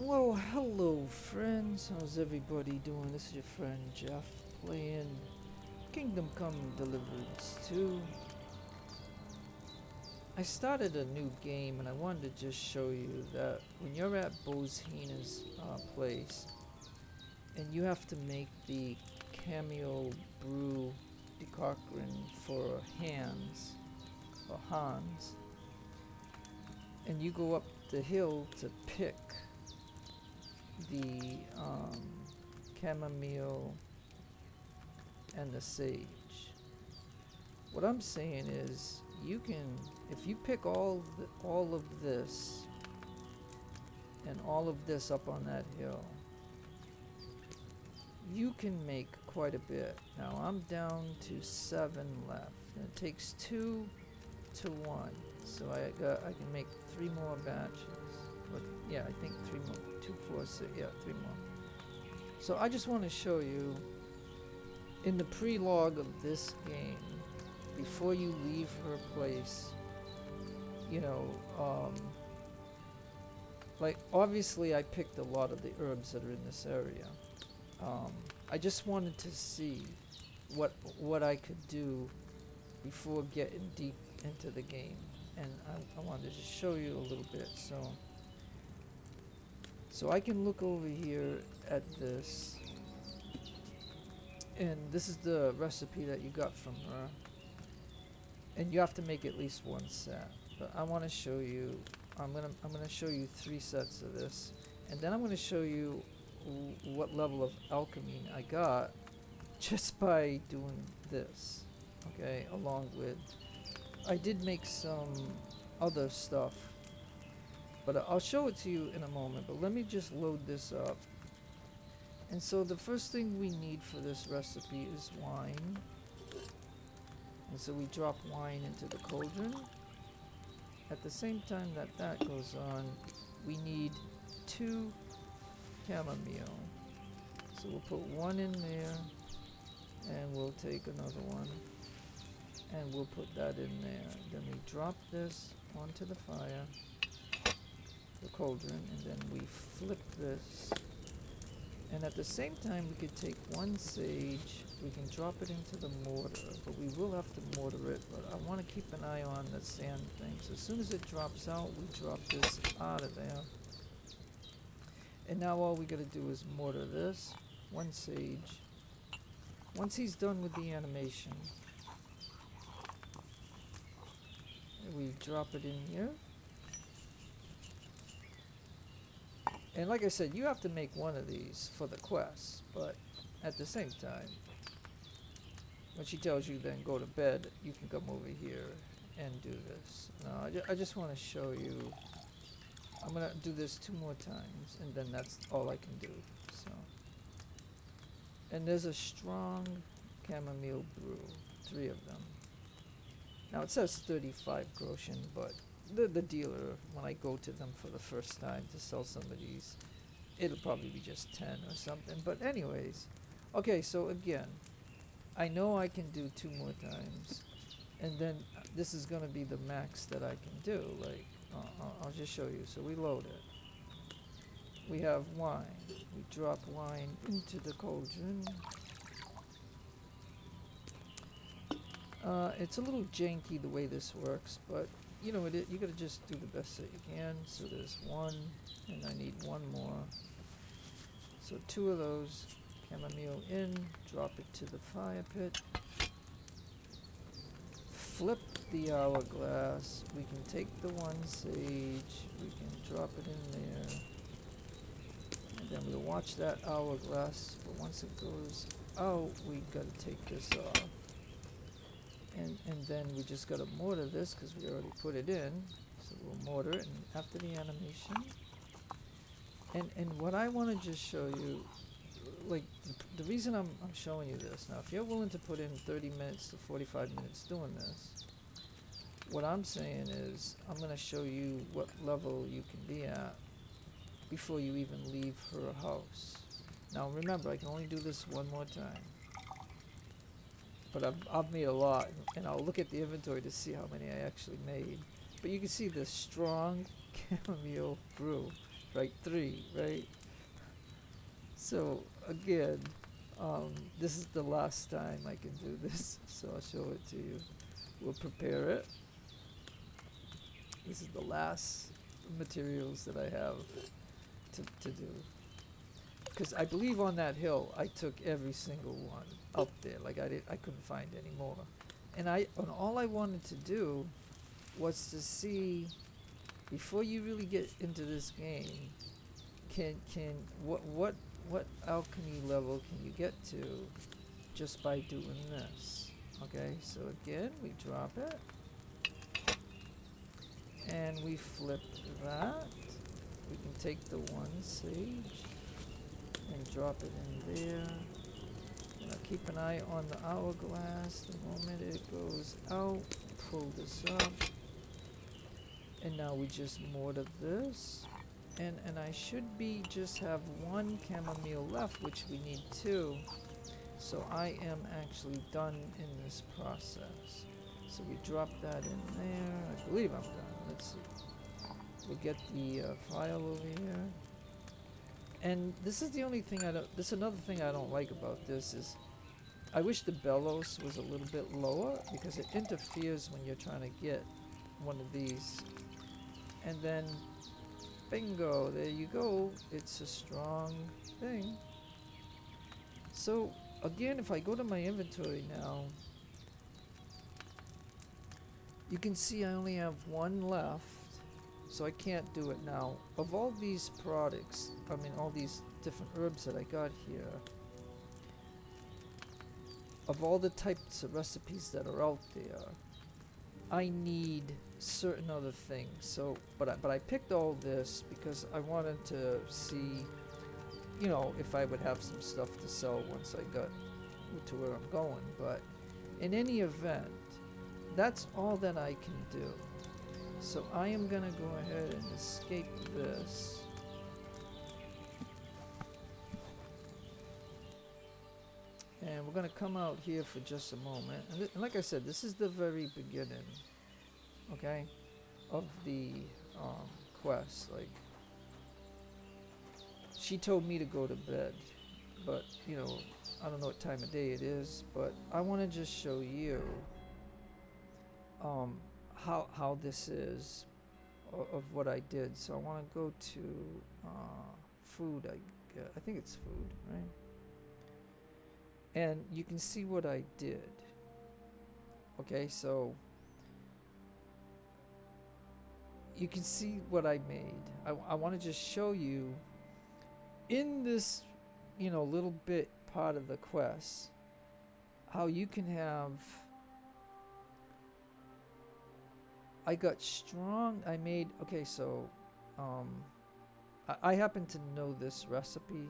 Well, hello friends, how's everybody doing? This is your friend Jeff playing Kingdom Come Deliverance II. I started a new game and I wanted to just show you that when you're at Bozhena's place and you have to make the cameo brew decoction for Hans, and you go up the hill to pick the chamomile and the sage. What I'm saying is, you can, if you pick all of this and all of this up on that hill, you can make quite a bit. Now I'm down to 7 left, and it takes 2 to 1, so I can make 3 more batches. But yeah, I think 3 more. 2, 4, 6. Yeah, 3 more. So I just want to show you in the pre-log of this game, before you leave her place, you know, like obviously I picked a lot of the herbs that are in this area. I just wanted to see what I could do before getting deep into the game, and I wanted to show you a little bit. So I can look over here at this, and this is the recipe that you got from her, and you have to make at least 1 set. But I want to show you. I'm gonna show you 3 sets of this, and then I'm gonna show you what level of alchemy I got just by doing this. Okay, along with I did make some other stuff, but I'll show it to you in a moment. But let me just load this up. And so the first thing we need for this recipe is wine. And so we drop wine into the cauldron. At the same time that goes on, we need 2 chamomile. So we'll put 1 in there, and we'll take another one, and we'll put that in there. Then we drop this onto the fire, the cauldron, and then we flip this. And at the same time, we could take 1 sage, we can drop it into the mortar, but we will have to mortar it. But I want to keep an eye on the sand thing. So as soon as it drops out, we drop this out of there. And now all we gotta do is mortar this, 1 sage. Once he's done with the animation, we drop it in here. And like I said, you have to make 1 of these for the quest, but at the same time, when she tells you then go to bed, you can come over here and do this. Now, I just want to show you. I'm going to do this 2 more times, and then that's all I can do. So, and there's a strong chamomile brew, 3 of them. Now it says 35 groschen, but the dealer, when I go to them for the first time to sell some of these, it'll probably be just 10 or something. But anyways, okay, so again, I know I can do 2 more times, and then this is going to be the max that I can do. Like, I'll just show you. So we load it. We have wine. We drop wine into the cauldron. It's a little janky the way this works, but you know, you gotta just do the best that you can. So there's 1, and I need 1 more. So 2 of those chamomile in, drop it to the fire pit. Flip the hourglass. We can take the 1 sage, we can drop it in there, and then we'll watch that hourglass. But once it goes out, we gotta take this off. And then we just gotta mortar this because we already put it in. So we'll mortar it, and after the animation. And what I want to just show you, like the reason I'm showing you this now, if you're willing to put in 30 minutes to 45 minutes doing this, what I'm saying is I'm gonna show you what level you can be at before you even leave her house. Now remember, I can only do this 1 more time. But I've made a lot, and I'll look at the inventory to see how many I actually made. But you can see the strong chamomile brew. right? 3, right? So again, this is the last time I can do this, so I'll show it to you. We'll prepare it. This is the last materials that I have to do. Because I believe on that hill, I took every single one up there. Like I couldn't find any more. And all I wanted to do was to see, before you really get into this game, what alchemy level can you get to just by doing this? Okay, so again, we drop it, and we flip that. We can take the 1 sage and drop it in there. And I'll keep an eye on the hourglass. The moment it goes out, pull this up. And now we just mortar this. And I should just have 1 chamomile left, which we need 2. So I am actually done in this process. So we drop that in there. I believe I'm done. Let's see. We'll get the file over here. And this is the only thing this is another thing I don't like about this is, I wish the bellows was a little bit lower, because it interferes when you're trying to get one of these. And then, bingo, there you go. It's a strong thing. So, again, if I go to my inventory now, you can see I only have 1 left. So I can't do it now. Of all these products, I mean all these different herbs that I got here, of all the types of recipes that are out there, I need certain other things. So, but I picked all this because I wanted to see, you know, if I would have some stuff to sell once I got to where I'm going. But in any event, that's all that I can do. So I am going to go ahead and escape this. And we're going to come out here for just a moment. And like I said, this is the very beginning, okay, of the quest. Like, she told me to go to bed, but, you know, I don't know what time of day it is, but I want to just show you how this is of what I did. So I want to go to food. I think it's food, right? And you can see what I did. Okay, so you can see what I made. I want to just show you in this, you know, little bit part of the quest, how you can have. I got strong. I made, okay, so I happen to know this recipe.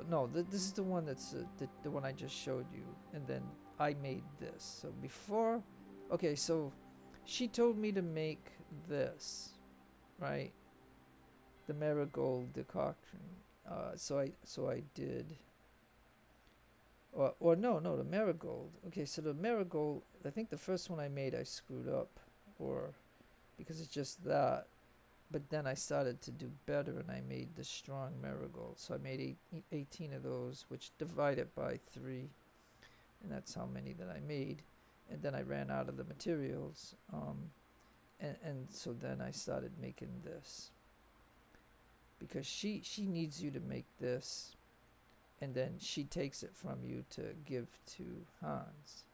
No, this is the one that's the one I just showed you, and then I made this. So before, okay, so she told me to make this, right? The marigold decoction. So I did. Or no, the marigold. Okay, so the marigold, I think the first one I made I screwed up, or because it's just that. But then I started to do better, and I made the strong marigold. So I made 18 of those, which divided by 3, and that's how many that I made. And then I ran out of the materials, and so then I started making this, because she needs you to make this, and then she takes it from you to give to Hans.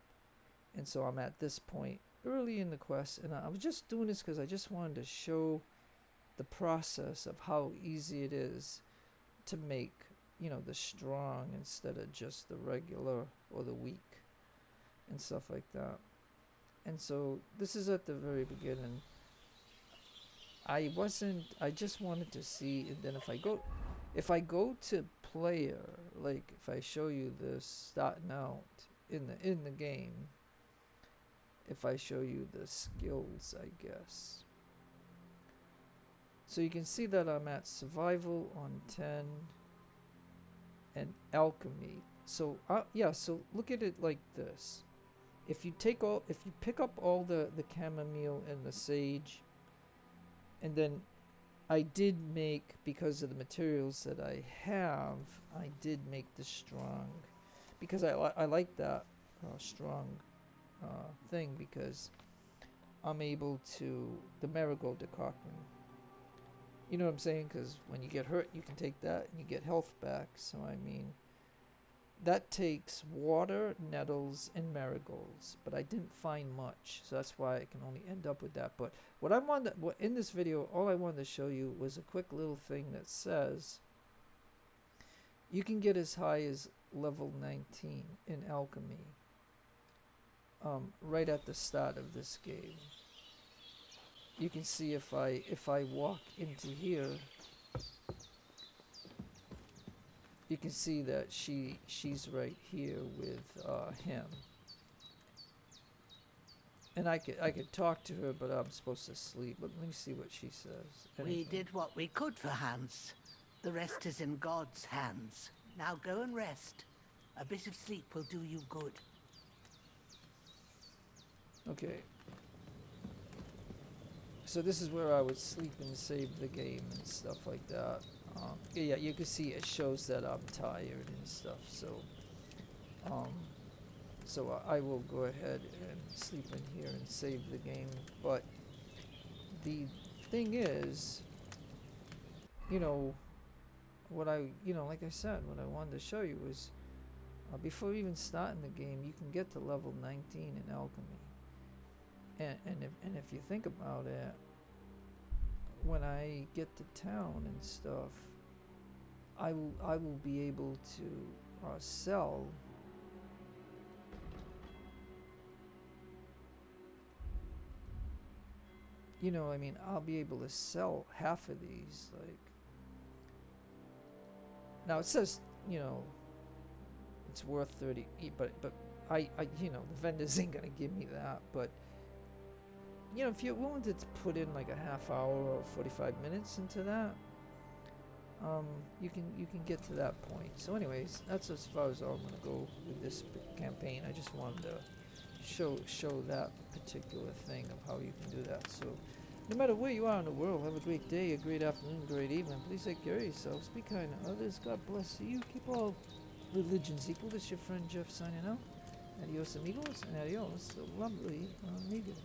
And so I'm at this point early in the quest, and I was just doing this because I just wanted to show the process of how easy it is to make, you know, the strong instead of just the regular or the weak and stuff like that. And so this is at the very beginning. I just wanted to see, and then if I go to player, like if I show you this starting out in the game, if I show you the skills, I guess. So you can see that I'm at survival on 10 and alchemy. So yeah, so look at it like this. If you pick up all the chamomile and the sage, and then I did make, because of the materials that I have, I did make the strong, because I like that strong thing, because I'm able to, the marigold decoction. You know what I'm saying? Because when you get hurt, you can take that and you get health back. So I mean, that takes water, nettles, and marigolds, but I didn't find much, so that's why I can only end up with that. But what I wanted, in this video, all I wanted to show you was a quick little thing that says you can get as high as level 19 in alchemy right at the start of this game. You can see if I walk into here, you can see that she's right here with him, and I could talk to her, but I'm supposed to sleep. But let me see what she says. We did what we could for Hans. The rest is in God's hands. Now go and rest. A bit of sleep will do you good. Okay. So this is where I would sleep and save the game and stuff like that. Yeah, you can see it shows that I'm tired and stuff. So I will go ahead and sleep in here and save the game. But the thing is, you know, what I, like I said, what I wanted to show you was before even starting the game, you can get to level 19 in alchemy. And if you think about it, when I get to town and stuff, I will be able to sell I mean, I'll be able to sell half of these. Like, now it says, it's worth 30, but I the vendors ain't gonna give me that. But if you're willing to put in like a half hour or 45 minutes into that, you can get to that point. So anyways, that's as far as I'm gonna go with this campaign. I just wanted to show that particular thing of how you can do that. So no matter where you are in the world, have a great day, a great afternoon, a great evening. Please take care of yourselves, be kind to others, God bless you, keep all religions equal. This is your friend Jeff signing out. Adios amigos, and adios lovely amigos.